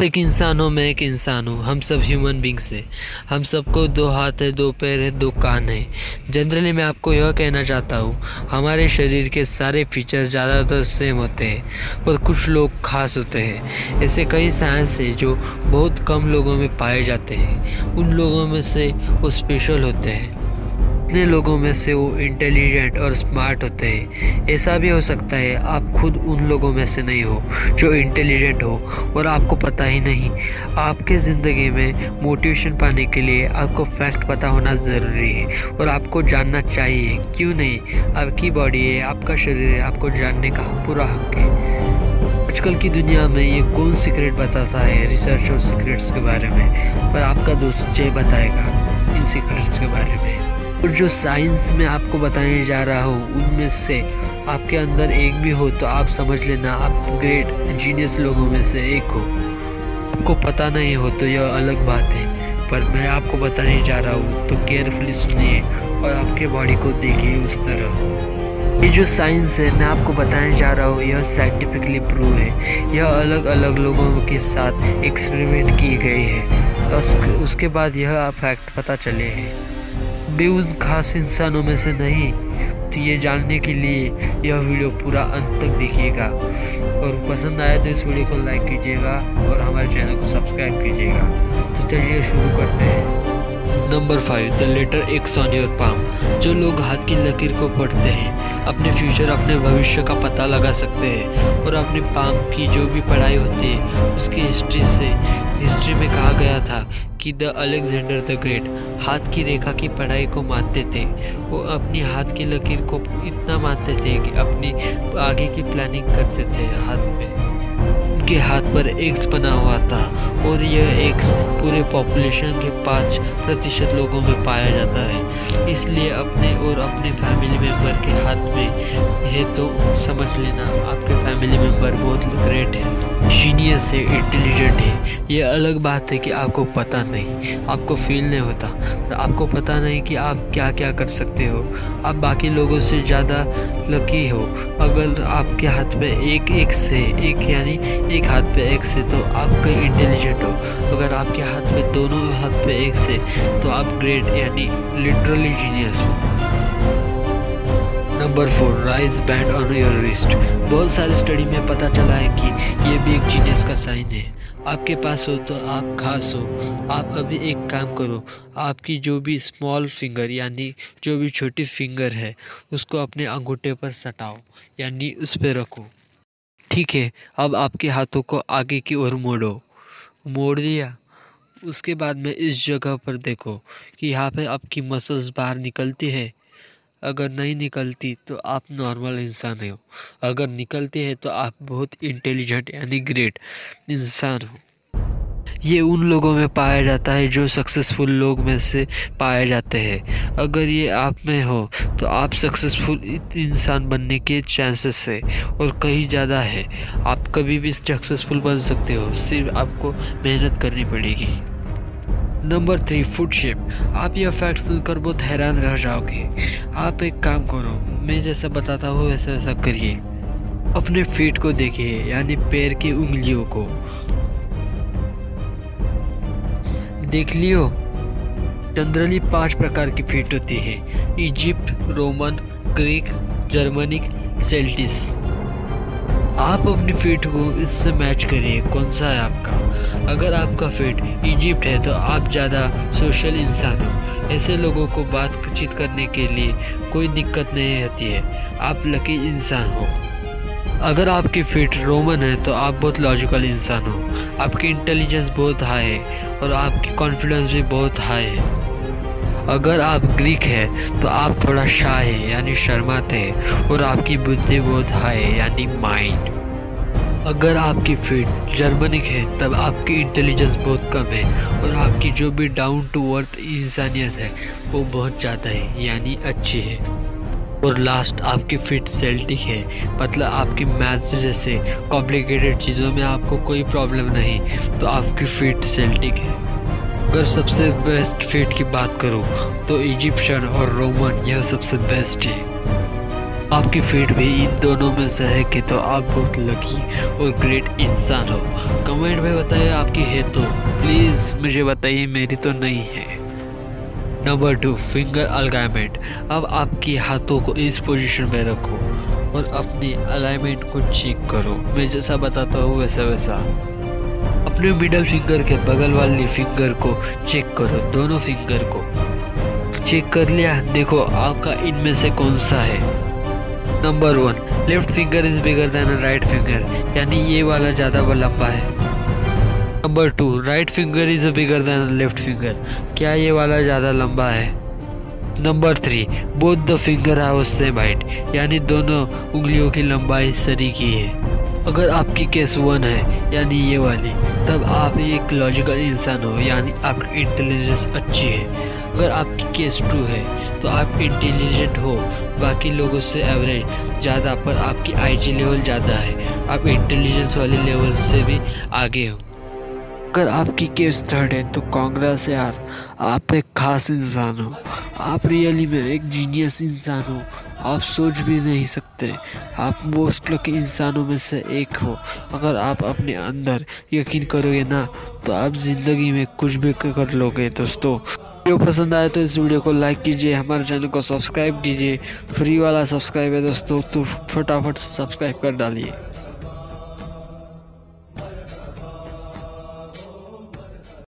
एक इंसान हो, मैं एक इंसान हूँ, हम सब ह्यूमन बींग्स हैं। हम सबको दो हाथ है, दो पैर है, दो कान है। जनरली मैं आपको यह कहना चाहता हूँ, हमारे शरीर के सारे फीचर्स ज़्यादातर सेम होते हैं, पर कुछ लोग खास होते हैं। ऐसे कई साइंस है जो बहुत कम लोगों में पाए जाते हैं। उन लोगों में से वो स्पेशल होते हैं। इतने लोगों में से वो इंटेलिजेंट और स्मार्ट होते हैं। ऐसा भी हो सकता है आप खुद उन लोगों में से नहीं हो जो इंटेलिजेंट हो और आपको पता ही नहीं। आपके ज़िंदगी में मोटिवेशन पाने के लिए आपको फैक्ट पता होना ज़रूरी है और आपको जानना चाहिए। क्यों नहीं? आपकी बॉडी है, आपका शरीर है, आपको जानने का पूरा हक है। आजकल की दुनिया में ये कौन सीक्रेट बताता है रिसर्च और सीक्रेट्स के बारे में, पर आपका दोस्त जय बताएगा इन सीक्रेट्स के बारे में। और जो साइंस में आपको बताने जा रहा हूँ उनमें से आपके अंदर एक भी हो तो आप समझ लेना आप ग्रेट जीनियस लोगों में से एक हो। आपको पता नहीं हो तो यह अलग बात है, पर मैं आपको बताने जा रहा हूँ तो केयरफुली सुनिए और आपके बॉडी को देखिए उस तरह। ये जो साइंस है मैं आपको बताने जा रहा हूँ यह साइंटिफिकली प्रूव है। यह अलग अलग लोगों के साथ एक्सपेरिमेंट की गई है, उसके बाद यह फैक्ट पता चले हैं। भी उन खास इंसानों में से नहीं, तो ये जानने के लिए यह वीडियो पूरा अंत तक देखिएगा और पसंद आए तो इस वीडियो को लाइक कीजिएगा और हमारे चैनल को सब्सक्राइब कीजिएगा। तो चलिए शुरू करते हैं। Number 5, the letter X on your palm. जो लोग हाथ की लकीर को पढ़ते हैं अपने फ्यूचर, अपने भविष्य का पता लगा सकते हैं और अपनी पाम की जो भी पढ़ाई होती है उसकी हिस्ट्री में कहा गया था कि द अलेक्जेंडर द ग्रेट हाथ की रेखा की पढ़ाई को मानते थे। वो अपनी हाथ की लकीर को इतना मानते थे कि अपनी आगे की प्लानिंग करते थे हाथ में। उनके हाथ पर एक्स बना हुआ था और यह एक्स पूरे पॉपुलेशन के 5% लोगों में पाया जाता है। इसलिए अपने और अपने फैमिली मेम्बर के हाथ में है तो समझ लेना आपके फैमिली मेम्बर बहुत ग्रेट है, जीनियस है, इंटेलिजेंट है। ये अलग बात है कि आपको पता नहीं, आपको फील नहीं होता, आपको पता नहीं कि आप क्या क्या कर सकते हो। आप बाकी लोगों से ज़्यादा लकी हो। अगर आपके हाथ में एक यानी एक हाथ पे एक से तो आप कहीं इंटेलिजेंट हो। अगर आपके हाथ में दोनों हाथ पे एक से तो आप ग्रेट यानी लिटरली जीनियस हो। Number 4, rise band on your wrist. बहुत सारे स्टडी में पता चला है कि ये भी एक जीनियस का साइन है। आपके पास हो तो आप खास हो। आप अभी एक काम करो, आपकी जो भी स्मॉल फिंगर यानी जो भी छोटी फिंगर है उसको अपने अंगूठे पर सटाओ यानी उस पर रखो। ठीक है, अब आपके हाथों को आगे की ओर मोड़ दिया। उसके बाद में इस जगह पर देखो कि यहाँ पे आपकी मसल्स बाहर निकलती है। अगर नहीं निकलती तो आप नॉर्मल इंसान हो, अगर निकलती है तो आप बहुत इंटेलिजेंट यानी ग्रेट इंसान हो। ये उन लोगों में पाया जाता है जो सक्सेसफुल लोग में से पाए जाते हैं। अगर ये आप में हो तो आप सक्सेसफुल इंसान बनने के चांसेस है और कहीं ज़्यादा है। आप कभी भी सक्सेसफुल बन सकते हो, सिर्फ आपको मेहनत करनी पड़ेगी। Number 3, foot shape. आप यह फैक्ट सुनकर बहुत हैरान रह जाओगे। आप एक काम करो, मैं जैसा बताता हूँ वैसा वैसा करिए। अपने फीट को देखिए यानी पैर की उंगलियों को देख लियो। जनरली 5 प्रकार की फीट होती है: इजिप्ट, रोमन, ग्रीक, जर्मनिक, सेल्टिस। आप अपनी फीट को इससे मैच करिए कौन सा है आपका। अगर आपका फीट इजिप्ट है तो आप ज़्यादा सोशल इंसान हो। ऐसे लोगों को बातचीत करने के लिए कोई दिक्कत नहीं होती है, आप लकी इंसान हो। अगर आपकी फीट रोमन है तो आप बहुत लॉजिकल इंसान हो, आपकी इंटेलिजेंस बहुत हाई है और आपकी कॉन्फिडेंस भी बहुत हाई है। अगर आप ग्रीक है तो आप थोड़ा शाय है यानी शर्माते हैं और आपकी बुद्धि बहुत हाई है यानी माइंड। अगर आपकी फीट जर्मनिक है तब आपकी इंटेलिजेंस बहुत कम है और आपकी जो भी डाउन टू अर्थ इंसानियत है वो बहुत ज़्यादा है यानी अच्छी है। और लास्ट, आपकी फीट सेल्टिक है, मतलब आपकी मैथ्स जैसे कॉम्प्लिकेटेड चीज़ों में आपको कोई प्रॉब्लम नहीं तो आपकी फीट सेल्टिक है। अगर सबसे बेस्ट फीट की बात करूं तो इजिप्शियन और रोमन यह सबसे बेस्ट है। आपकी फीड भी इन दोनों में से है कि तो आप बहुत लकी और ग्रेट इंसान हो। कमेंट में बताइए आपकी है तो प्लीज़ मुझे बताइए, मेरी तो नहीं है। Number 2, finger alignment. अब आपके हाथों को इस पोजीशन में रखो और अपनी अलाइनमेंट को चेक करो। मैं जैसा बताता हूँ वैसा वैसा। अपने मिडल फिंगर के बगल वाली फिंगर को चेक करो, दोनों फिंगर को चेक कर लिया। देखो आपका इनमें से कौन सा है। Number 1, left finger is bigger than right finger, यानी ये वाला ज़्यादा लंबा है। Number 2, right finger is bigger than left finger, क्या ये वाला ज़्यादा लंबा है। Number 3, both the finger are same height, यानी दोनों उंगलियों की लंबाई सरी की है। अगर आपकी केस 1 है यानी ये वाली, तब आप एक लॉजिकल इंसान हो, यानी आपकी इंटेलिजेंस अच्छी है। अगर आपकी केस 2 है तो आप इंटेलिजेंट हो, बाकी लोगों से एवरेज ज़्यादा, पर आपकी आईजी लेवल ज़्यादा है, आप इंटेलिजेंस वाले लेवल से भी आगे हो। अगर आपकी केस 3 है तो कांग्रेस यार, आप एक खास इंसान हो, आप रियली में एक जीनियस इंसान हो, आप सोच भी नहीं सकते, आप मोस्ट लकी इंसानों में से एक हो। अगर आप अपने अंदर यकीन करोगे ना तो आप ज़िंदगी में कुछ भी कर लोगे। दोस्तों वीडियो पसंद आए तो इस वीडियो को लाइक कीजिए, हमारे चैनल को सब्सक्राइब कीजिए, फ्री वाला सब्सक्राइब है दोस्तों, तो फटाफट से सब्सक्राइब कर डालिए।